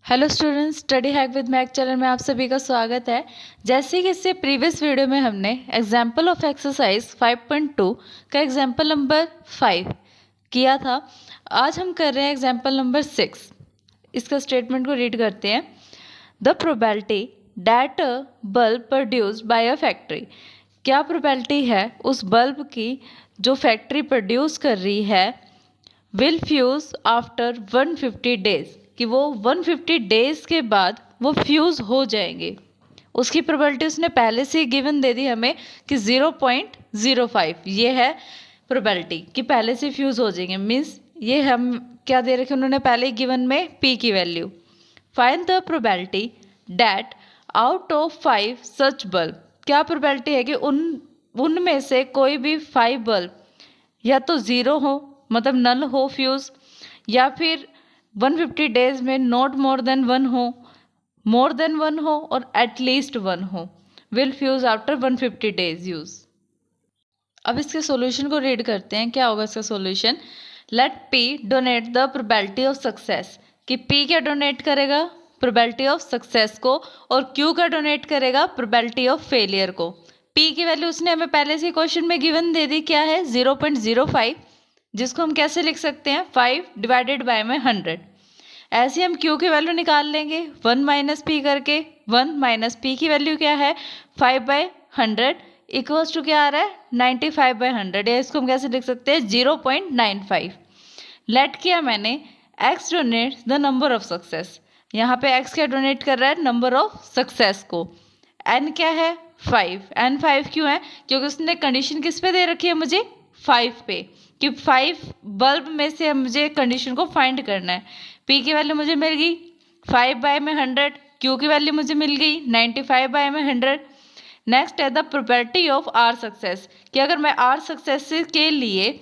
Hello students, study hack with mac channel में आप सभी का स्वागत है। जैसे कि इससे प्रीवियस वीडियो में हमने एग्जाम्पल ऑफ एक्सरसाइज 5.2 का एग्जाम्पल नंबर 5 किया था, आज हम कर रहे हैं एग्जाम्पल नंबर 6। इसका स्टेटमेंट को रीड करते हैं। The probability that a bulb produced by a factory, क्या प्रोबेबिलिटी है उस बल्ब की जो फैक्ट्री प्रोड्यूस कर रही है, विल फ्यूज़ आफ्टर 150 डेज, कि वो 150 डेज के बाद वो फ्यूज़ हो जाएंगे। उसकी प्रोबेबिलिटी उसने पहले से ही गिवन दे दी हमें कि 0.05 ये है प्रोबेबिलिटी कि पहले से फ्यूज़ हो जाएंगे। मीन्स ये हम क्या दे रखे उन्होंने पहले ही गिवन में पी की value. Find the probability that out of 5 such bulb, क्या प्रोबेबिलिटी है कि उनमें से कोई भी 5 बल्ब या तो ज़ीरो हो, मतलब नल हो फ्यूज़, या फिर 150 डेज में नॉट मोर देन 1 हो, मोर देन 1 हो और एटलीस्ट 1 हो, will fuse after 150 days use. अब इसके सॉल्यूशन को रीड करते हैं। क्या होगा इसका solution? Let p denote the probability of success, कि पी क्या डोनेट करेगा? प्रोबेबिलिटी ऑफ सक्सेस को, और क्यू का डोनेट करेगा? प्रोबेबिलिटी ऑफ फेलियर को। पी की वैल्यू उसने हमें पहले से क्वेश्चन में गिवन दे दी, क्या है? 0.05, जिसको हम कैसे लिख सकते हैं? 5 डिवाइडेड बाय में 100। ऐसे हम Q की वैल्यू निकाल लेंगे 1 माइनस पी करके। 1 माइनस पी की वैल्यू क्या है? 5/100 इक्वल्स टू क्या आ रहा है? 95/100, या इसको हम कैसे लिख सकते हैं? 0.95। लेट किया मैंने x donate the number of success, यहाँ पे x क्या डोनेट कर रहा है? नंबर ऑफ सक्सेस को। n क्या है? 5। n 5 क्यों है? क्योंकि उसने कंडीशन किस पे दे रखी है मुझे? 5 पे, कि 5 बल्ब में से मुझे कंडीशन को फाइंड करना है। P की वैल्यू मुझे मिल गई 5/100, Q की वैल्यू मुझे मिल गई 95/100। नेक्स्ट है the probability of R success, कि अगर मैं R सक्सेस के लिए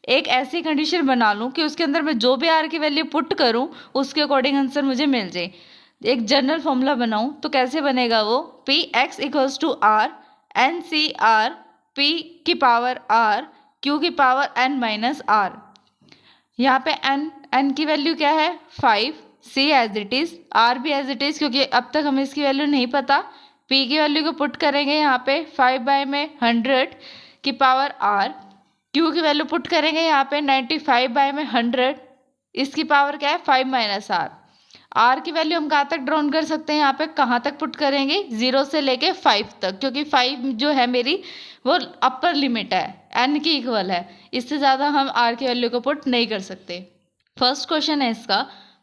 एक ऐसी कंडीशन बना लूँ कि उसके अंदर मैं जो भी R की वैल्यू पुट करूँ उसके अकॉर्डिंग आंसर मुझे मिल जाए। एक जनरल फॉर्मूला बनाऊँ तो कैसे बनेगा वो? Px equals to R NCR P की पावर R Q की पावर n माइनस R। यहाँ पे n की वैल्यू क्या है? 5, C as it is, R भी एज इट इज़, क्योंकि अब तक हमें इसकी वैल्यू नहीं पता। P की वैल्यू को पुट करेंगे यहाँ पे 5/100 की पावर R। Q की वैल्यू पुट करेंगे यहाँ पे 95/100, इसकी पावर क्या है? 5 माइनस R। R की वैल्यू हम कहाँ तक ड्रॉन कर सकते हैं? यहाँ पे कहाँ तक पुट करेंगे? 0 से लेके 5 तक, क्योंकि 5 जो है मेरी वो अपर लिमिट है, n की इक्वल है। इससे ज़्यादा हम R की वैल्यू को पुट नहीं कर सकते। फर्स्ट क्वेश्चन है इसका,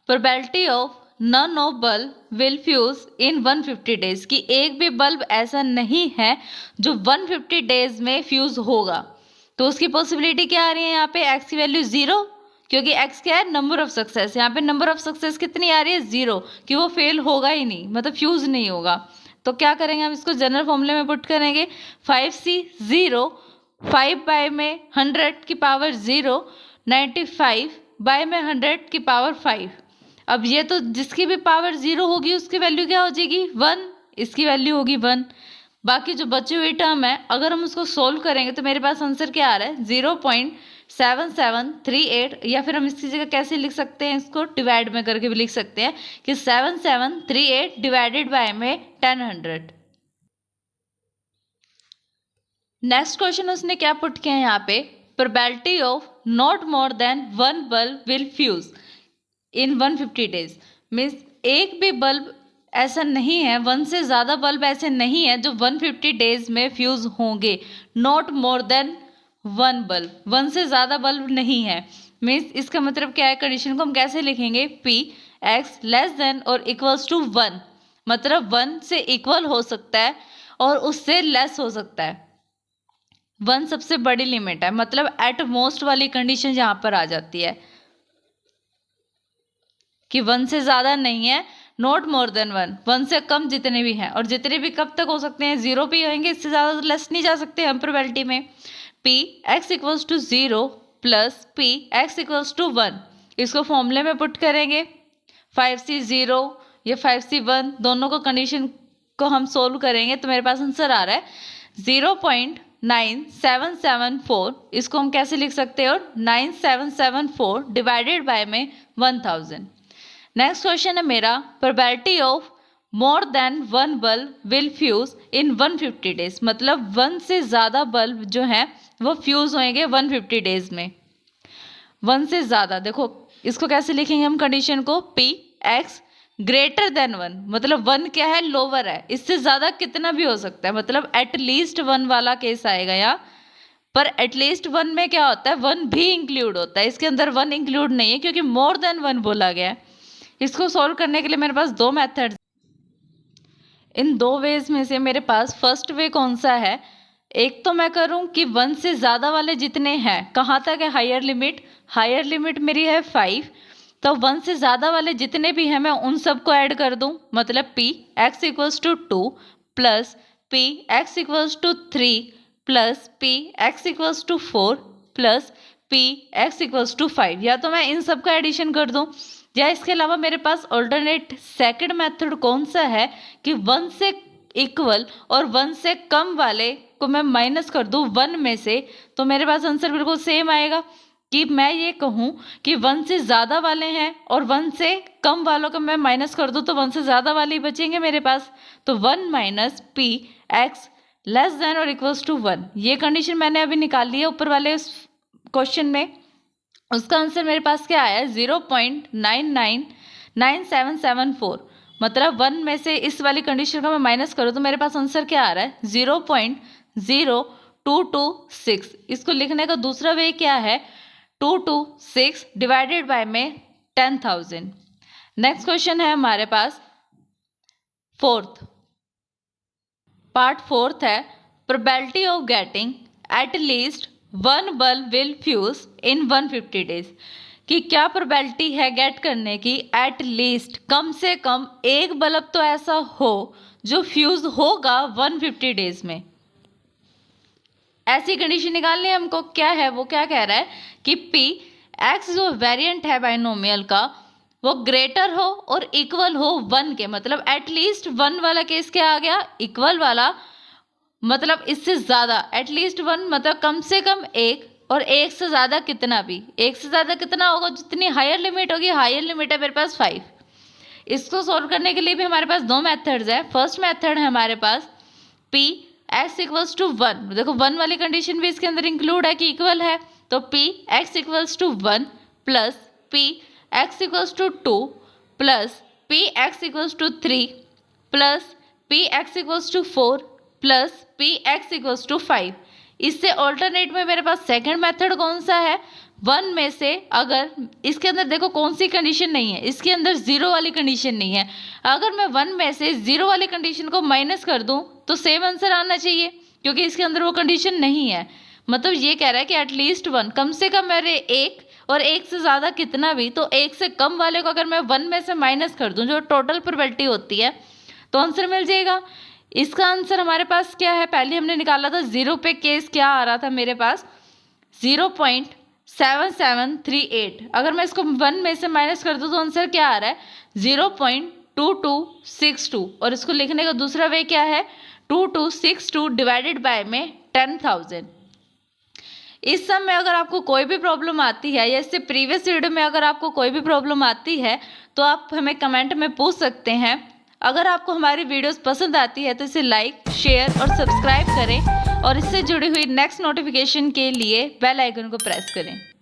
probability of none of bulb will fuse in 150 days, कि एक भी बल्ब ऐसा नहीं है जो 150 डेज में फ्यूज होगा। तो उसकी पॉसिबिलिटी क्या आ रही है? यहाँ पे x की वैल्यू 0, क्योंकि x क्या है? Number of success. यहाँ पे नंबर ऑफ सक्सेस कितनी आ रही है? 0, कि वो फेल होगा ही नहीं, मतलब फ्यूज नहीं होगा। तो क्या करेंगे हम? इसको जनरल फॉर्मूले में पुट करेंगे। 5C 0, 5/100 की पावर 0, 95/100 की पावर 5। अब ये तो जिसकी भी पावर 0 होगी उसकी वैल्यू क्या हो जाएगी? 1, इसकी वैल्यू होगी 1। बाकी जो बची हुई टर्म है अगर हम उसको सोल्व करेंगे तो मेरे पास आंसर क्या आ रहा है? 0.7738, या फिर हम इसकी जगह कैसे लिख सकते हैं? इसको डिवाइड में करके भी लिख सकते हैं कि 7738 डिवाइडेड बाय में 1000। नेक्स्ट क्वेश्चन उसने क्या पुट किया है यहाँ पे? Probability of not more than 1 bulb will fuse in 150 days, means एक भी बल्ब ऐसा नहीं है, 1 से ज़्यादा बल्ब ऐसे नहीं है जो 150 डेज में फ्यूज होंगे। नॉट मोर देन 1 बल्ब, 1 से ज़्यादा बल्ब नहीं है। मीन्स इसका मतलब क्या है? कंडीशन को हम कैसे लिखेंगे? Px लेस देन और इक्वल्स टू 1, मतलब 1 से इक्वल हो सकता है और उससे लेस हो सकता है। 1 सबसे बड़ी लिमिट है, मतलब एट मोस्ट वाली कंडीशन यहाँ पर आ जाती है कि 1 से ज़्यादा नहीं है, नॉट मोर देन 1, 1 से कम जितने भी हैं, और जितने भी कब तक हो सकते हैं? 0 पे होंगे, इससे ज़्यादा तो लेस नहीं जा सकते हम प्रोबेबिलिटी में। Px equals to 0 plus Px equals to 1, इसको फॉर्मूले में पुट करेंगे। 5C 0 या 5C 1, दोनों को कंडीशन को हम सोल्व करेंगे तो मेरे पास आंसर आ रहा है 0.9774, इसको हम कैसे लिख सकते हैं? और 9774 डिवाइडेड बाय में 1000। नेक्स्ट क्वेश्चन है मेरा, probability of more than 1 bulb will fuse in 150 days, मतलब 1 से ज़्यादा बल्ब जो हैं वो फ्यूज होंगे 150 डेज में। 1 से ज़्यादा, देखो इसको कैसे लिखेंगे हम कंडीशन को, पी एक्स ग्रेटर देन 1, मतलब 1 क्या है, लोअर है, इससे ज़्यादा कितना भी हो सकता है, मतलब एटलीस्ट 1 वाला केस आएगा यहाँ पर। एटलीस्ट 1 में क्या होता है, 1 भी इंक्लूड होता है, इसके अंदर 1 इंक्लूड नहीं है क्योंकि मोर देन 1 बोला गया है। इसको सॉल्व करने के लिए मेरे पास 2 मेथड्स, इन 2 वेज में से मेरे पास फर्स्ट वे कौन सा है, एक तो मैं करूं कि 1 से ज़्यादा वाले जितने हैं, कहाँ तक है हायर लिमिट मेरी है 5, तो 1 से ज़्यादा वाले जितने भी हैं मैं उन सबको ऐड कर दूं, मतलब p x equals to 2 plus p x equals to 3 plus p x equals to 4 plus p x equals to 5, या तो मैं इन सब का एडिशन कर दूं, या इसके अलावा मेरे पास ऑल्टरनेट सेकंड मेथड कौन सा है कि 1 से इक्वल और 1 से कम वाले को मैं माइनस कर दूं 1 में से, तो मेरे पास आंसर बिल्कुल सेम आएगा कि मैं ये कहूँ कि 1 से ज़्यादा वाले हैं और 1 से कम वालों का मैं माइनस कर दूँ तो 1 से ज़्यादा वाले ही बचेंगे मेरे पास, तो 1 minus P x less than और इक्वल्स टू 1, ये कंडीशन मैंने अभी निकाल ली है ऊपर वाले क्वेश्चन में। उसका आंसर मेरे पास क्या आया है 0.999774, मतलब 1 में से इस वाली कंडीशन का मैं माइनस करूँ तो मेरे पास आंसर क्या आ रहा है 0.0226। इसको लिखने का दूसरा वे क्या है 226 डिवाइडेड बाय में 10,000। नेक्स्ट क्वेश्चन है हमारे पास पार्ट फोर्थ है, probability of getting at least 1 bulb will fuse in 150 days, कि क्या प्रोबेबिलिटी है गेट करने की एट लीस्ट कम से कम एक बल्ब तो ऐसा हो जो फ्यूज होगा 150 डेज में। ऐसी कंडीशन निकालनी है हमको, क्या है वो, क्या कह रहा है कि पी एक्स जो वेरिएंट है बाइनोमियल का वो ग्रेटर हो और इक्वल हो 1 के, मतलब एटलीस्ट 1 वाला केस क्या आ गया, इक्वल वाला, मतलब इससे ज़्यादा, एटलीस्ट 1 मतलब कम से कम 1 और 1 से ज़्यादा कितना भी, 1 से ज़्यादा कितना होगा, जितनी हायर लिमिट होगी, हायर लिमिट है मेरे पास 5। इसको सॉल्व करने के लिए भी हमारे पास 2 मेथड्स हैं। फर्स्ट मेथड है हमारे पास पी एक्स इक्वल्स टू 1, देखो 1 वाली कंडीशन भी इसके अंदर इंक्लूड है कि इक्वल है, तो p x equals to 1 plus p x equals to 2 plus p x equals to 3 plus p x equals to 4 plus p x equals to 5। इससे ऑल्टरनेट में मेरे पास सेकंड मेथड कौन सा है, 1 में से अगर इसके अंदर देखो कौन सी कंडीशन नहीं है, इसके अंदर 0 वाली कंडीशन नहीं है, अगर मैं 1 में से 0 वाली कंडीशन को माइनस कर दूं तो सेम आंसर आना चाहिए क्योंकि इसके अंदर वो कंडीशन नहीं है। मतलब ये कह रहा है कि एटलीस्ट 1, कम से कम मेरे 1 और 1 से ज़्यादा कितना भी, तो 1 से कम वाले को अगर मैं 1 में से माइनस कर दूं जो टोटल प्रोबेबिलिटी होती है तो आंसर मिल जाएगा। इसका आंसर हमारे पास क्या है, पहले हमने निकाला था 0 पे केस क्या आ रहा था मेरे पास 0.7738, अगर मैं इसको 1 में से माइनस कर दूं तो आंसर क्या आ रहा है 0.2262, और इसको लिखने का दूसरा वे क्या है 2262 डिवाइडेड बाय में 10,000। इस सब में अगर आपको कोई भी प्रॉब्लम आती है या इससे प्रीवियस वीडियो में अगर आपको कोई भी प्रॉब्लम आती है तो आप हमें कमेंट में पूछ सकते हैं। अगर आपको हमारी वीडियोस पसंद आती है तो इसे लाइक, शेयर और सब्सक्राइब करें और इससे जुड़ी हुई नेक्स्ट नोटिफिकेशन के लिए बेल आइकन को प्रेस करें।